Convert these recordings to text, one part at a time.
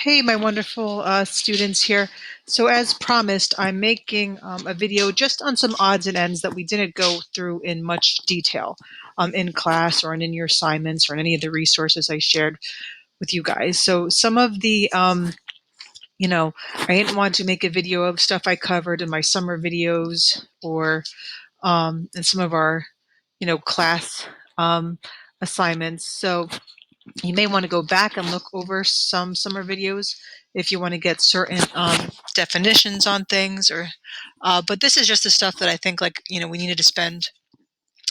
Hey, my wonderful students here. So as promised, I'm making a video just on some odds and ends that we didn't go through in much detail in class or in your assignments or in any of the resources I shared with you guys. So some of the, I didn't want to make a video of stuff I covered in my summer videos or in some of our, class assignments. So you may want to go back and look over some summer videos if you want to get certain definitions on things but this is just the stuff that I think we needed to spend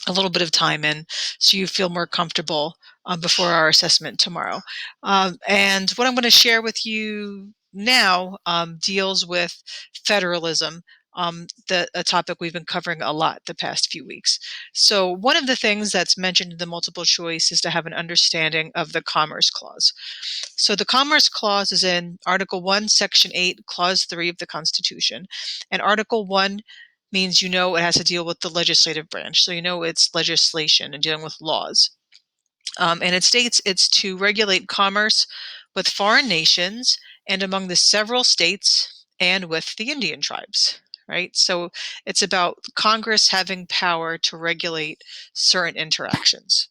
a little bit of time in so you feel more comfortable before our assessment tomorrow. And what I'm going to share with you now deals with federalism, a topic we've been covering a lot the past few weeks. So one of the things that's mentioned in the multiple choice is to have an understanding of the Commerce Clause. So the Commerce Clause is in Article 1, Section 8, Clause 3 of the Constitution. And Article 1 means it has to deal with the legislative branch. So it's legislation and dealing with laws. And it states it's to regulate commerce with foreign nations and among the several states and with the Indian tribes, right? So it's about Congress having power to regulate certain interactions.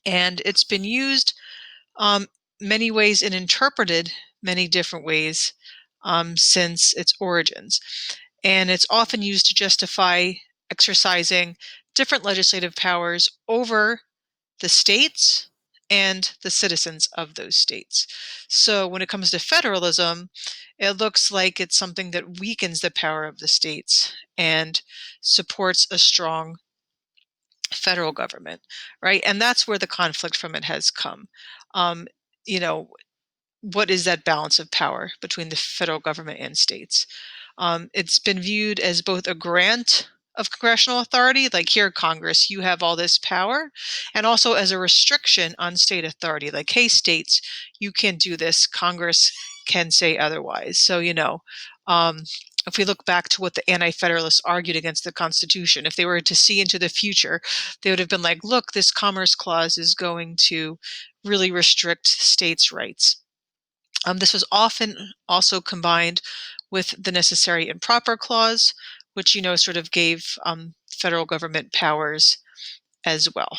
And it's been used um, many ways and interpreted many different ways since its origins. And it's often used to justify exercising different legislative powers over the states and the citizens of those states. So when it comes to federalism, it looks like it's something that weakens the power of the states and supports a strong federal government, right? And that's where the conflict from it has come. Um, you know, what is that balance of power between the federal government and states? It's been viewed as both a grant of congressional authority, like here, Congress, you have all this power, and also as a restriction on state authority, like, hey, states, you can't do this. Congress can say otherwise. So, um, if we look back to what the Anti-Federalists argued against the Constitution, if they were to see into the future, they would have been like, look, this Commerce Clause is going to really restrict states' rights. This was often also combined with the necessary and proper clause, which, sort of gave federal government powers as well.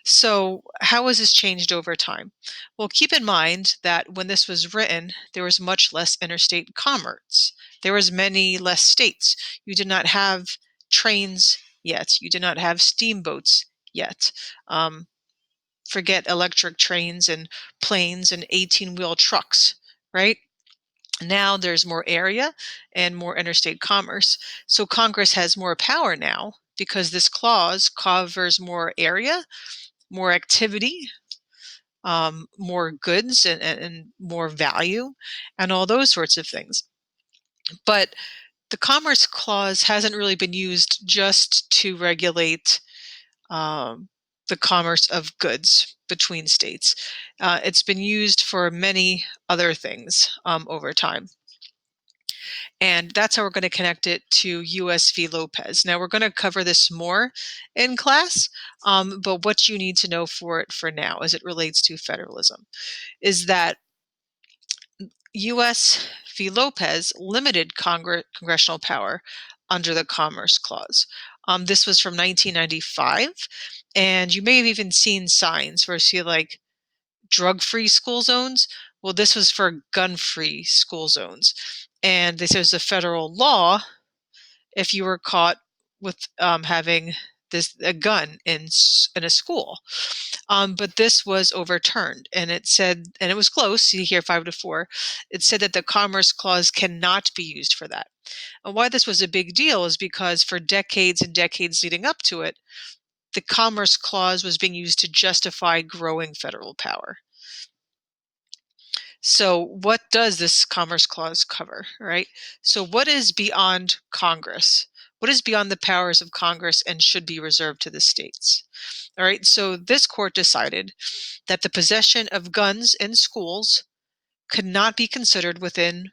So how has this changed over time? Well, keep in mind that when this was written, there was much less interstate commerce. There was many less states. You did not have trains yet. You did not have steamboats yet. Um, Forget electric trains and planes and 18-wheel trucks, right? Now there's more area and more interstate commerce. So Congress has more power now because this clause covers more area, more activity, more goods and more value, and all those sorts of things. But the Commerce Clause hasn't really been used just to regulate um, the commerce of goods between states. It's been used for many other things over time. And that's how we're going to connect it to US v. Lopez. Now, we're going to cover this more in class, but what you need to know for it for now as it relates to federalism is that US v. Lopez limited congressional power under the Commerce Clause. This was from 1995, and you may have even seen signs where you see like drug-free school zones. Well, this was for gun-free school zones. And this is a federal law if you were caught with having a gun in a school. But this was overturned, and it said, and it was close. See here, 5-4. It said that the Commerce Clause cannot be used for that. And why this was a big deal is because for decades and decades leading up to it, the Commerce Clause was being used to justify growing federal power. So what does this Commerce Clause cover, right? So what is beyond Congress? What is beyond the powers of Congress and should be reserved to the states? All right, so this court decided that the possession of guns in schools could not be considered within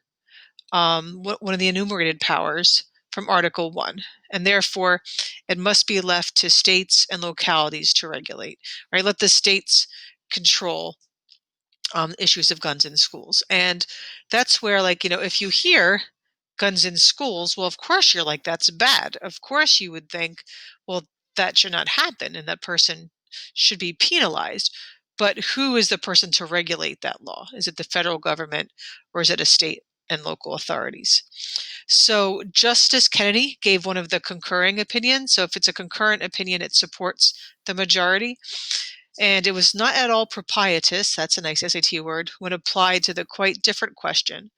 one of the enumerated powers from Article 1, and therefore it must be left to states and localities to regulate, right? Let the states control issues of guns in schools. And that's where, like, if you hear guns in schools, well, of course you're like, that's bad. Of course you would think, well, that should not happen and that person should be penalized. But who is the person to regulate that law? Is it the federal government or is it a state and local authorities? So Justice Kennedy gave one of the concurring opinions. So if it's a concurrent opinion, it supports the majority. And it was not at all propitious, that's a nice SAT word, when applied to the quite different question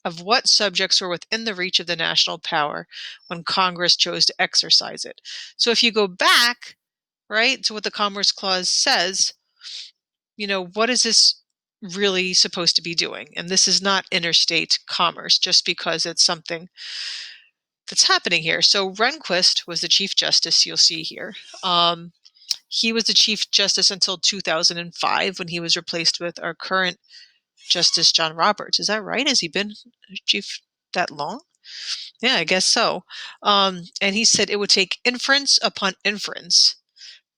of what subjects were within the reach of the national power when Congress chose to exercise it. So if you go back, right, to what the Commerce Clause says, what is this really supposed to be doing? And this is not interstate commerce just because it's something that's happening here. So Rehnquist was the Chief Justice, you'll see here. He was the Chief Justice until 2005 when he was replaced with our current Justice John Roberts. Is that right? Has he been Chief that long? Yeah, I guess so. And he said it would take inference upon inference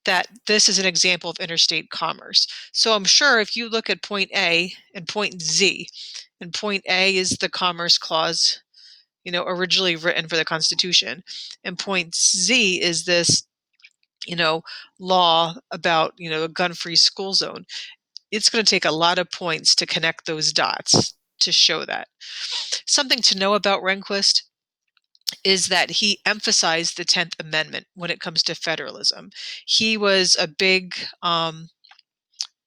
that this is an example of interstate commerce. So I'm sure if you look at point A and point Z, and point A is the Commerce Clause, originally written for the Constitution, and point Z is this law about, a gun-free school zone. It's going to take a lot of points to connect those dots to show that. Something to know about Rehnquist is that he emphasized the 10th Amendment when it comes to federalism. He was a big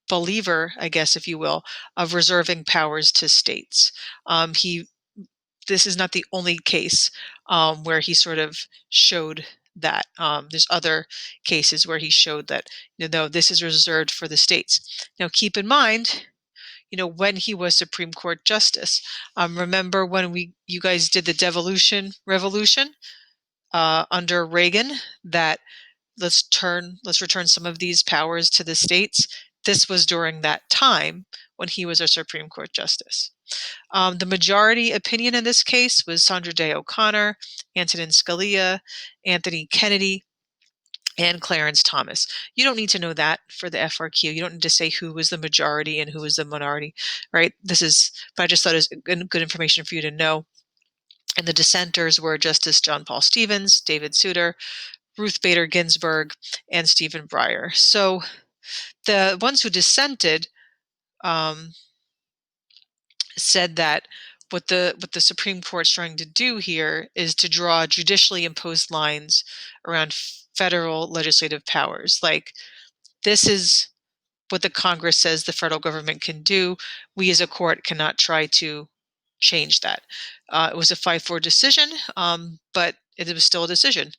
believer, I guess, if you will, of reserving powers to states. This is not the only case where he sort of showed that. There's other cases where he showed that, no, this is reserved for the states. Now, keep in mind, when he was Supreme Court Justice. Remember when you guys did the devolution revolution under Reagan, that let's return some of these powers to the states. This was during that time when he was our Supreme Court Justice. The majority opinion in this case was Sandra Day O'Connor, Antonin Scalia, Anthony Kennedy, and Clarence Thomas. You don't need to know that for the FRQ. You don't need to say who was the majority and who was the minority, right? But I just thought it was good information for you to know. And the dissenters were Justice John Paul Stevens, David Souter, Ruth Bader Ginsburg, and Stephen Breyer. So the ones who dissented said that what the Supreme Court's trying to do here is to draw judicially imposed lines around federal legislative powers. Like, this is what the Congress says the federal government can do. We as a court cannot try to change that. It was a 5-4 decision, but it was still a decision,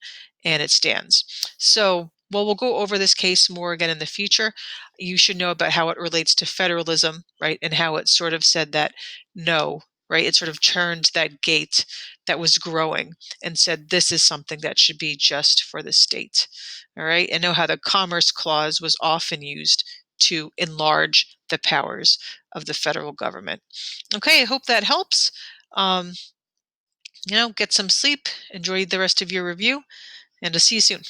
and it stands. So, we'll go over this case more again in the future. You should know about how it relates to federalism, right, and how it sort of said that no, right, it sort of turned that gate that was growing and said this is something that should be just for the state, all right, and know how the Commerce Clause was often used to enlarge the powers of the federal government. Okay, I hope that helps. Get some sleep, enjoy the rest of your review, and I'll see you soon.